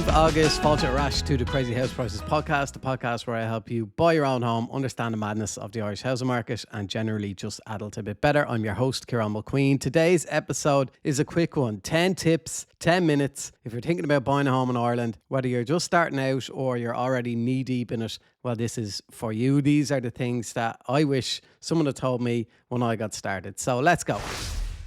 Neve August, Fáilte Rash to the Crazy House Prices podcast, the podcast where I help you buy your own home, understand the madness of the Irish housing market, and generally just adult a bit better. I'm your host, Ciarán Mulqueen. Today's episode is a quick one. 10 tips, 10 minutes. If you're thinking about buying a home in Ireland, whether you're just starting out or you're already knee deep in it, well, this is for you. These are the things that I wish someone had told me when I got started. So let's go.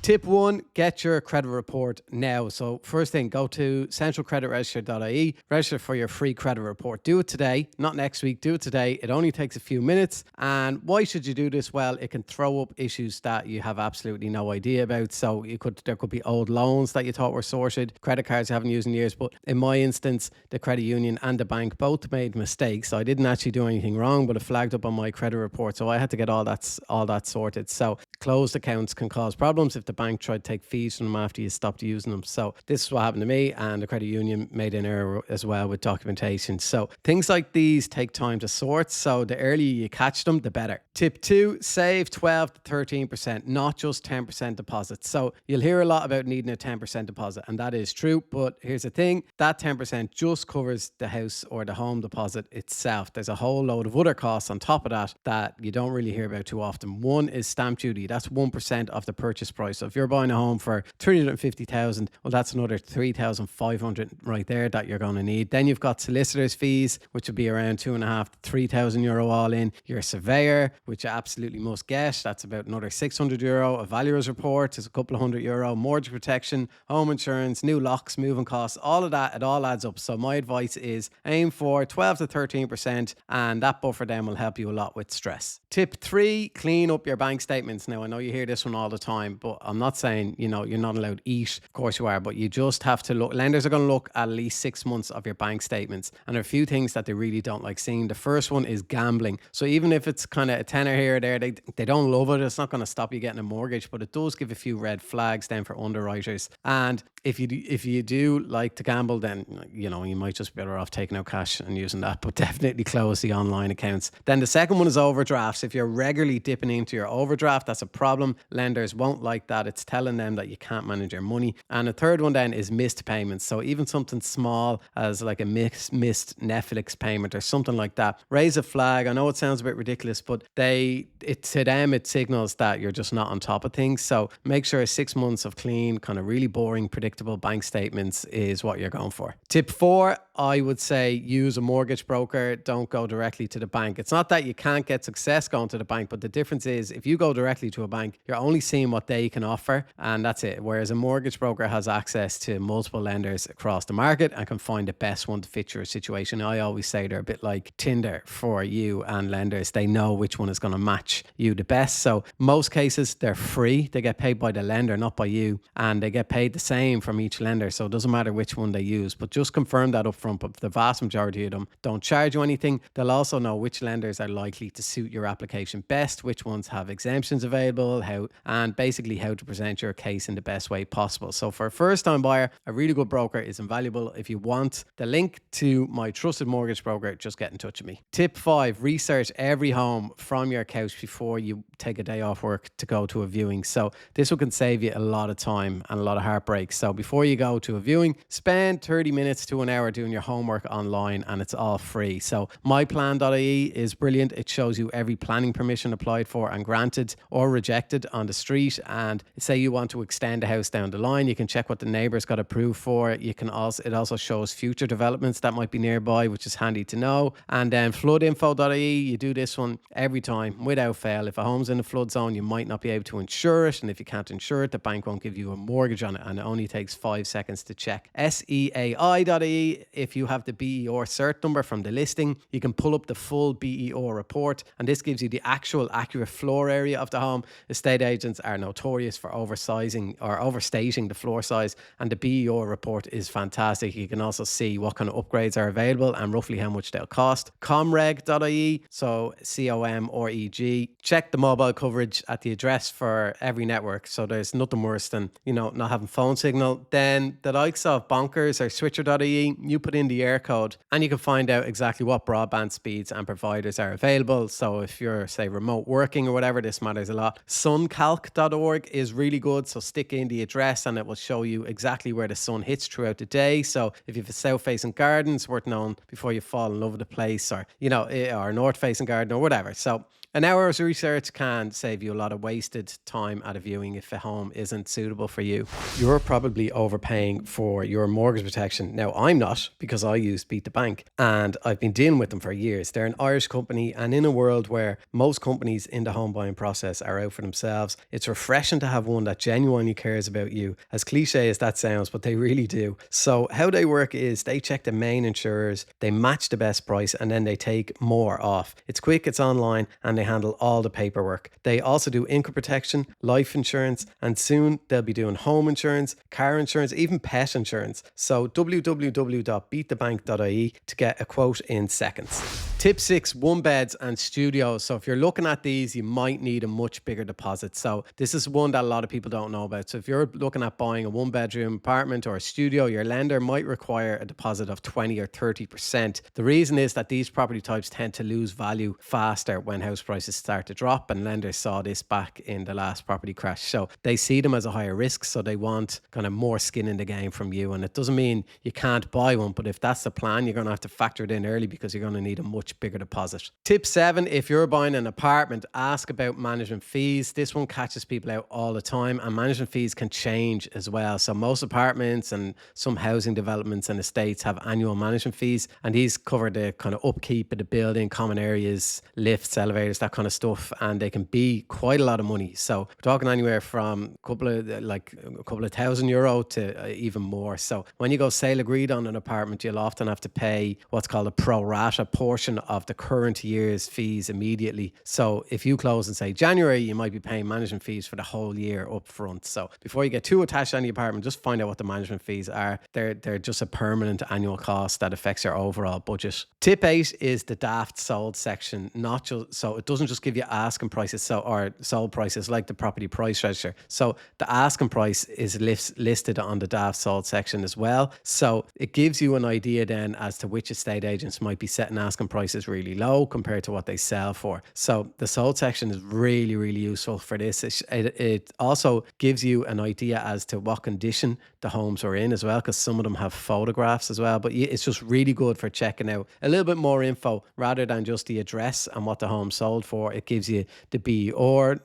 Tip 1, get your credit report now. So first thing, go to centralcreditregister.ie, register for your free credit report. Do it today, not next week, do it today. It only takes a few minutes. And why should you do this? Well, it can throw up issues that you have absolutely no idea about. So there could be old loans that you thought were sorted, credit cards you haven't used in years. But in my instance, the credit union and the bank both made mistakes. So I didn't actually do anything wrong, but it flagged up on my credit report. So I had to get all that sorted. So closed accounts can cause problems if the bank tried to take fees from them after you stopped using them. So this is what happened to me, and the credit union made an error as well with documentation. So things like these take time to sort, so the earlier you catch them, the better. Tip 2, save 12 to 13%, not just 10% deposit. So you'll hear a lot about needing a 10% deposit, and that is true, but here's the thing, that 10% just covers the house or the home deposit itself. There's a whole load of other costs on top of that you don't really hear about too often. One is stamp duty. That's 1% of the purchase price. So if you're buying a home for 350,000, well, that's another 3,500 right there that you're going to need. Then you've got solicitors fees, which would be around 2,500 to 3,000 euro all in. Your surveyor, which you absolutely must get, that's about another 600 euro. A valuer's report is a couple of €100. Mortgage protection, home insurance, new locks, moving costs, all of that, it all adds up. So my advice is aim for 12 to 13%, and that buffer then will help you a lot with stress. Tip 3, clean up your bank statements. Now, I know you hear this one all the time, but I'm not saying, you're not allowed to eat. Of course you are, but you just have to look. Lenders are going to look at least 6 months of your bank statements. And there are a few things that they really don't like seeing. The first one is gambling. So even if it's kind of a tenner here or there, they don't love it. It's not going to stop you getting a mortgage, but it does give a few red flags then for underwriters. And if you do like to gamble, then, you might just be better off taking out cash and using that, but definitely close the online accounts. Then the second one is overdrafts. If you're regularly dipping into your overdraft, that's a problem. Lenders won't like that. It's telling them that you can't manage your money. And the third one then is missed payments. So even something small as like a missed Netflix payment or something like that, raise a flag. I know it sounds a bit ridiculous, but to them it signals that you're just not on top of things. So make sure 6 months of clean, kind of really boring, predictable bank statements is what you're going for. Tip 4, I would say use a mortgage broker. Don't go directly to the bank. It's not that you can't get success going to the bank, but the difference is if you go directly to a bank, you're only seeing what they can offer, and that's it. Whereas a mortgage broker has access to multiple lenders across the market and can find the best one to fit your situation. I always say they're a bit like Tinder for you and lenders. They know which one is going to match you the best. So most cases they're free. They get paid by the lender, not by you, and they get paid the same from each lender. So it doesn't matter which one they use, but just confirm that up front. But the vast majority of them don't charge you anything. They'll also know which lenders are likely to suit your application best, which ones have exemptions available, and basically how to present your case in the best way possible. So for a first-time buyer, a really good broker is invaluable. If you want the link to my trusted mortgage broker, just get in touch with me. Tip 5, research every home from your couch before you take a day off work to go to a viewing. So this one can save you a lot of time and a lot of heartbreak. So before you go to a viewing, spend 30 minutes to an hour doing your homework online, and it's all free. So myplan.ie is brilliant. It shows you every planning permission applied for and granted or rejected on the street. And say you want to extend a house down the line, you can check what the neighbours got approved for. It also shows future developments that might be nearby, which is handy to know. And then floodinfo.ie, you do this one every time without fail. If a home's in a flood zone, you might not be able to insure it, and if you can't insure it, the bank won't give you a mortgage on it, and it only takes 5 seconds to check. seai.ie, if you have the BER cert number from the listing, you can pull up the full BER report, and this gives you the actual accurate floor area of the home. Estate agents are notorious for oversizing or overstating the floor size, and the BER report is fantastic. You can also see what kind of upgrades are available and roughly how much they'll cost. Comreg.ie, so COMREG, check the mobile coverage at the address for every network. So there's nothing worse than, not having phone signal. Then the likes of Bonkers or Switcher.ie, you put in the air code and you can find out exactly what broadband speeds and providers are available. So if you're, say, remote working or whatever, this matters a lot. Suncalc.org is is really good. So stick in the address and it will show you exactly where the sun hits throughout the day. So if you have a south facing garden, it's worth knowing before you fall in love with the place, or, or a north facing garden or whatever. So an hour's research can save you a lot of wasted time at a viewing if a home isn't suitable for you. You're probably overpaying for your mortgage protection. Now, I'm not, because I use Beat the Bank and I've been dealing with them for years. They're an Irish company, and in a world where most companies in the home buying process are out for themselves, it's refreshing to have one that genuinely cares about you. As cliche as that sounds, but they really do. So how they work is they check the main insurers, they match the best price, and then they take more off. It's quick, it's online, and they handle all the paperwork. They also do income protection, life insurance, and soon they'll be doing home insurance, car insurance, even pet insurance. So www.beatthebank.ie to get a quote in seconds. Tip 6, one beds and studios. So if you're looking at these, you might need a much bigger deposit. So this is one that a lot of people don't know about. So if you're looking at buying a one bedroom apartment or a studio, your lender might require a deposit of 20 or 30%. The reason is that these property types tend to lose value faster when house prices start to drop, and lenders saw this back in the last property crash. So they see them as a higher risk, so they want kind of more skin in the game from you. And it doesn't mean you can't buy one, but if that's the plan, you're going to have to factor it in early because you're going to need a much bigger deposit. Tip 7, if you're buying an apartment, ask about management fees. This one catches people out all the time, and management fees can change as well. So most apartments and some housing developments and estates have annual management fees, and these cover the kind of upkeep of the building, common areas, lifts, elevators, that kind of stuff, and they can be quite a lot of money. So we're talking anywhere from a couple of €1,000 to even more. So when you go sale agreed on an apartment, you'll often have to pay what's called a pro rata portion of the current year's fees immediately. So if you close in say January, you might be paying management fees for the whole year up front. So before you get too attached to any apartment, just find out what the management fees are. They're just a permanent annual cost that affects your overall budget. Tip 8 is the daft sold section. Not just so it doesn't just give you asking prices or sold prices like the property price register. So the asking price is listed on the daft sold section as well. So it gives you an idea then as to which estate agents might be setting asking prices really low compared to what they sell for. So the sold section is really, really useful for this. It also gives you an idea as to what condition the homes are in as well, because some of them have photographs as well. But it's just really good for checking out a little bit more info rather than just the address and what the home sold for. It gives you the BER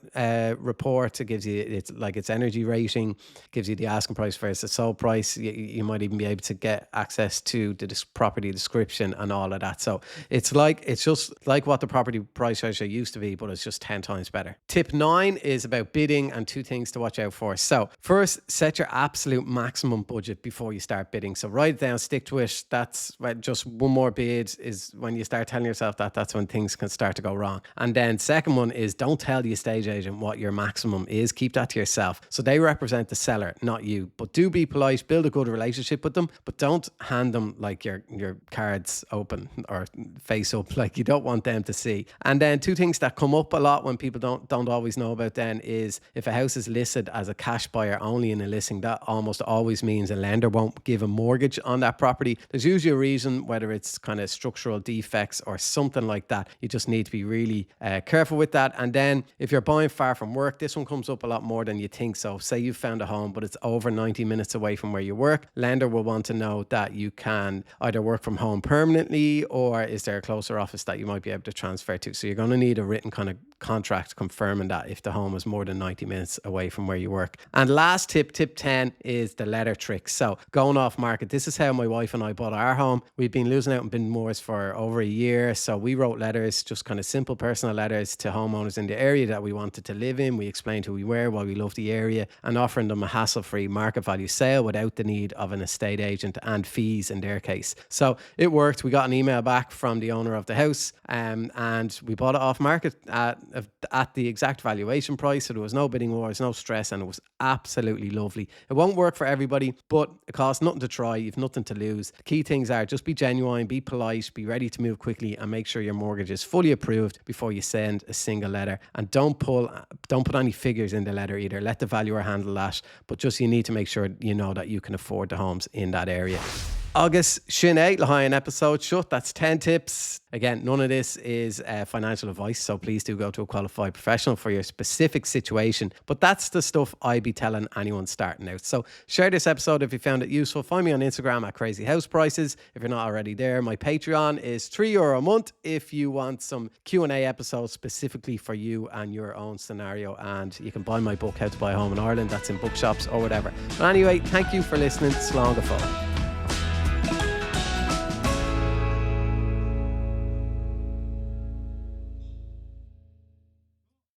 report. It gives you its energy rating, gives you the asking price versus the sold price. You might even be able to get access to the property description and all of that. So it's just like what the property price register used to be, but it's just 10 times better. Tip 9 is about bidding and 2 things to watch out for. So first, set your absolute maximum budget before you start bidding. So write it down, stick to it. That's just one more bid is when you start telling yourself that's when things can start to go wrong. And then second one is don't tell the estate agent what your maximum is. Keep that to yourself. So they represent the seller, not you. But do be polite, build a good relationship with them, but don't hand them like your cards open or face up, like you don't want them to see. And then 2 things that come up a lot when people don't always know about then is if a house is listed as a cash buyer only in a listing, that almost always means a lender won't give a mortgage on that property. There's usually a reason, whether it's kind of structural defects or something like that. You just need to be really careful with that. And then if you're buying far from work, this one comes up a lot more than you think. So say you found a home but it's over 90 minutes away from where you work, lender will want to know that you can either work from home permanently, or is there a closer office that you might be able to transfer to. So you're going to need a written kind of contract confirming that if the home is more than 90 minutes away from where you work. And last tip 10, is the letter trick. So going off market, this is how my wife and I bought our home. We've been losing out in bin moors for over a year. So we wrote letters, just kind of simple personal letters to homeowners in the area that we wanted to live in. We explained who we were, why we loved the area, and offering them a hassle-free market value sale without the need of an estate agent and fees in their case. So it worked. We got an email back from the owner of the house, and we bought it off market at the exact valuation price. So there was no bidding wars, no stress, and it was absolutely lovely. It won't work for everybody, but it costs nothing to try. You've nothing to lose. The key things are just be genuine, be polite, be ready to move quickly, and make sure your mortgage is fully approved before you send a single letter. And don't put any figures in the letter either. Let the valuer handle that, but just you need to make sure you know that you can afford the homes in that area. Agus Sinead Lahayan episode shut. That's 10 tips. Again, none of this is financial advice, so please do go to a qualified professional for your specific situation. But that's the stuff I'd be telling anyone starting out. So share this episode if you found it useful. Find me on Instagram at Crazy House Prices if you're not already there. My Patreon is €3 a month if you want some Q&A episodes specifically for you and your own scenario. And you can buy my book, How to Buy a Home in Ireland. That's in bookshops or whatever. But anyway, thank you for listening. Slán go fóill.